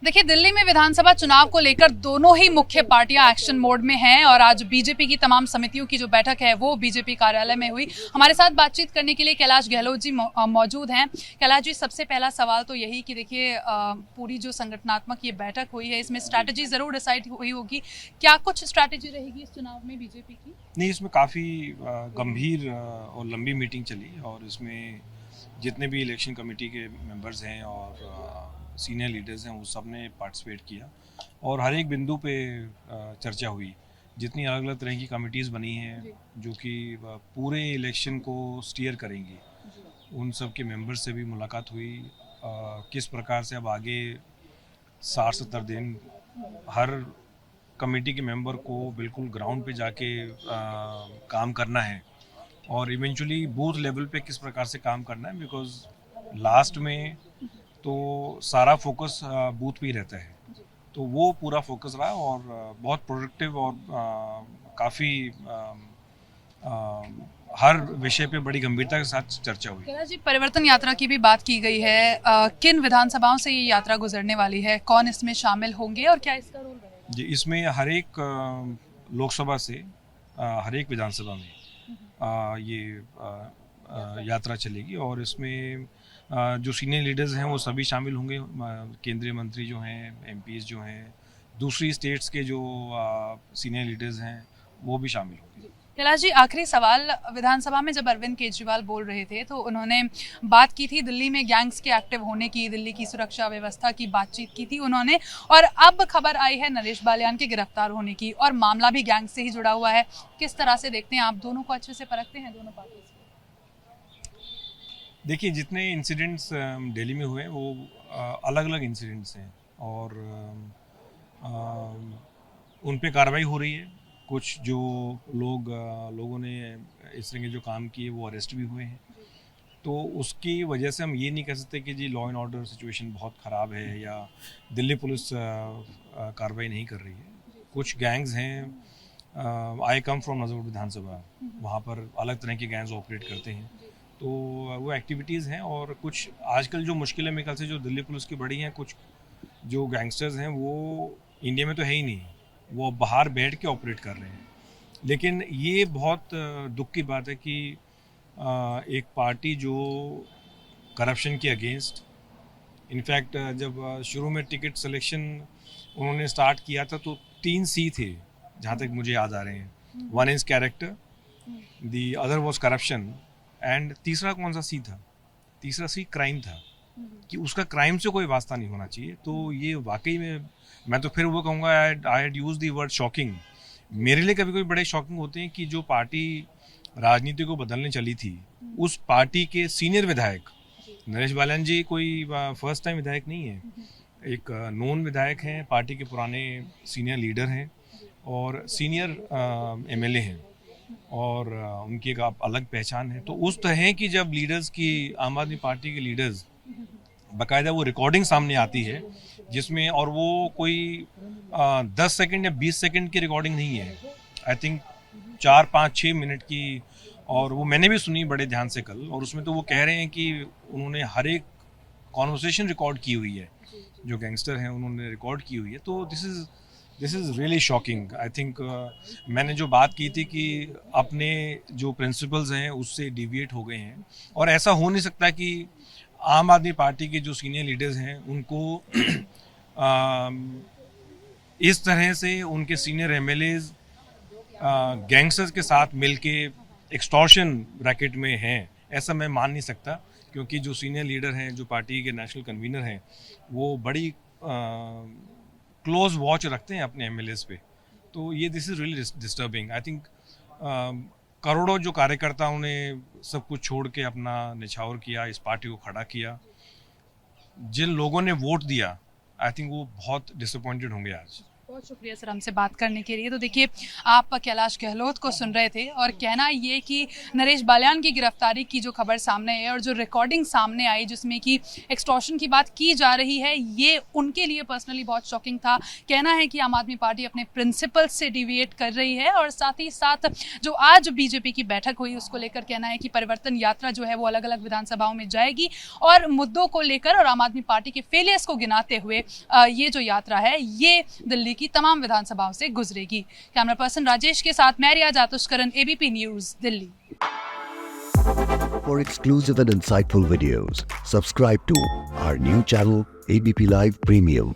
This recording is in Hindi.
देखिए, दिल्ली में विधानसभा चुनाव को लेकर दोनों ही मुख्य पार्टियां एक्शन मोड में हैं और आज बीजेपी की तमाम समितियों की जो बैठक है वो बीजेपी कार्यालय में हुई। हमारे साथ बातचीत करने के लिए कैलाश गहलोत जी मौजूद हैं। कैलाश जी, सबसे पहला सवाल तो यही कि देखिए, पूरी जो संगठनात्मक ये बैठक हुई है इसमें स्ट्रैटेजी जरूर डिसाइड हुई होगी। क्या कुछ स्ट्रैटेजी रहेगी इस चुनाव में बीजेपी की? नहीं, इसमें काफ़ी गंभीर और लंबी मीटिंग चली और इसमें जितने भी इलेक्शन कमेटी के मेंबर्स हैं और सीनियर लीडर्स हैं वो सब ने पार्टिसिपेट किया और हर एक बिंदु पे चर्चा हुई। जितनी अलग अलग तरह की कमिटीज़ बनी हैं जो कि पूरे इलेक्शन को स्टीयर करेंगी, उन सब के मेंबर्स से भी मुलाकात हुई। किस प्रकार से अब आगे 60-70 दिन हर कमेटी के मेंबर को बिल्कुल ग्राउंड पे जाके काम करना है और इवेंचुअली बूथ लेवल पे किस प्रकार से काम करना है, बिकॉज लास्ट में तो सारा फोकस बूथ पे ही रहता है। तो वो पूरा फोकस रहा और बहुत प्रोडक्टिव और काफ़ी हर विषय पे बड़ी गंभीरता के साथ चर्चा हुई। कैलाश जी, परिवर्तन यात्रा की भी बात की गई है। किन विधानसभाओं से ये यात्रा गुजरने वाली है, कौन इसमें शामिल होंगे और क्या इसका रोल रहेगा? जी, इसमें हर एक लोकसभा से हर एक विधानसभा में ये यात्रा चलेगी और इसमें जो सीनियर लीडर्स हैं वो सभी शामिल होंगे। केंद्रीय मंत्री जो हैं, एमपीज जो हैं, दूसरी स्टेट्स के जो सीनियर लीडर्स हैं वो भी शामिल होंगे। कैलाश जी, आखिरी सवाल, विधानसभा में जब अरविंद केजरीवाल बोल रहे थे तो उन्होंने बात की थी दिल्ली में गैंग्स के एक्टिव होने की, दिल्ली की सुरक्षा व्यवस्था की बातचीत की थी उन्होंने, और अब खबर आई है नरेश बालियान के गिरफ्तार होने की और मामला भी गैंग से ही जुड़ा हुआ है। किस तरह से देखते हैं आप? दोनों को अच्छे से परखते हैं दोनों पार्टी? देखिए, जितने इंसिडेंट्स दिल्ली में हुए वो अलग अलग इंसिडेंट्स हैं और उन पे कार्रवाई हो रही है। कुछ जो लोगों ने इस तरह के जो काम किए वो अरेस्ट भी हुए हैं। तो उसकी वजह से हम ये नहीं कह सकते कि जी लॉ एंड ऑर्डर सिचुएशन बहुत ख़राब है या दिल्ली पुलिस कार्रवाई नहीं कर रही है। कुछ गैंग्स हैं, आई कम फ्रॉम नजरुल विधानसभा, वहाँ पर अलग तरह के गैंग्स ऑपरेट करते हैं। तो वो एक्टिविटीज़ हैं और कुछ आजकल जो मुश्किलें मेरे ख्याल से जो दिल्ली पुलिस की बड़ी हैं, कुछ जो गैंगस्टर्स हैं वो इंडिया में तो है ही नहीं, वो बाहर बैठ के ऑपरेट कर रहे हैं। लेकिन ये बहुत दुख की बात है कि एक पार्टी जो करप्शन के अगेंस्ट, इनफैक्ट जब शुरू में टिकट सिलेक्शन उन्होंने स्टार्ट किया था तो 3 C थे जहाँ तक मुझे याद आ रहे हैं। One is character, the other was corruption and तीसरा कौन सा C था? तीसरा C क्राइम था कि उसका क्राइम से कोई वास्ता नहीं होना चाहिए। तो ये वाकई में मैं तो फिर वो कहूँगा, I had use the word shocking. मेरे लिए कभी कभी बड़े शॉकिंग होते हैं कि जो पार्टी राजनीति को बदलने चली थी, उस पार्टी के सीनियर विधायक, नरेश बालियान जी कोई फर्स्ट टाइम विधायक नहीं है, एक नोन विधायक हैं, पार्टी के पुराने सीनियर लीडर हैं और सीनियर एमएलए हैं और उनकी एक अलग पहचान है। तो उस तरह की जब लीडर्स की, आम आदमी पार्टी के लीडर्स, बाकायदा वो रिकॉर्डिंग सामने आती है जिसमें, और वो कोई 10 सेकंड या 20 सेकंड की रिकॉर्डिंग नहीं है, आई थिंक 4-5-6 मिनट की, और वो मैंने भी सुनी बड़े ध्यान से कल। और उसमें तो वो कह रहे हैं कि उन्होंने हर एक कॉन्वर्सेशन रिकॉर्ड की हुई है, जो गैंगस्टर हैं उन्होंने रिकॉर्ड की हुई है। तो this is really shocking. I think मैंने जो बात की थी कि अपने जो प्रिंसिपल्स हैं उससे डिविएट हो गए हैं और ऐसा हो नहीं सकता कि आम आदमी पार्टी के जो सीनियर लीडर्स हैं उनको इस तरह से उनके सीनियर एमएलएज गैंगस्टर्स के साथ मिलके एक्सटॉर्शन रैकेट में हैं, ऐसा मैं मान नहीं सकता। क्योंकि जो सीनियर लीडर हैं, जो पार्टी के नेशनल कन्वीनर हैं, वो बड़ी क्लोज वॉच रखते हैं अपने एमएलएज पे। तो ये this is really disturbing. I think करोड़ों जो कार्यकर्ताओं ने सब कुछ छोड़ के अपना निछावर किया, इस पार्टी को खड़ा किया, जिन लोगों ने वोट दिया, आई थिंक वो बहुत डिसअपॉइंटेड होंगे आज। बहुत शुक्रिया सर हमसे बात करने के लिए। तो देखिए, आप कैलाश गहलोत को सुन रहे थे और कहना ये कि नरेश बाल्यान की गिरफ्तारी की जो खबर सामने है और जो रिकॉर्डिंग सामने आई जिसमें कि एक्सटॉर्शन की बात की जा रही है, ये उनके लिए पर्सनली बहुत शॉकिंग था। कहना है कि आम आदमी पार्टी अपने प्रिंसिपल से डिविएट कर रही है और साथ ही साथ जो आज बीजेपी की बैठक हुई उसको लेकर कहना है कि परिवर्तन यात्रा जो है वो अलग अलग विधानसभाओं में जाएगी और मुद्दों को लेकर और आम आदमी पार्टी के फेलियर्स को गिनाते हुए ये जो यात्रा है ये दिल्ली की तमाम विधानसभाओं से गुजरेगी। कैमरा पर्सन राजेश के साथ मैं Riya Jatushkaran, ABP news, Delhi. For exclusive and insightful videos, subscribe to our new channel ABP Live Premium.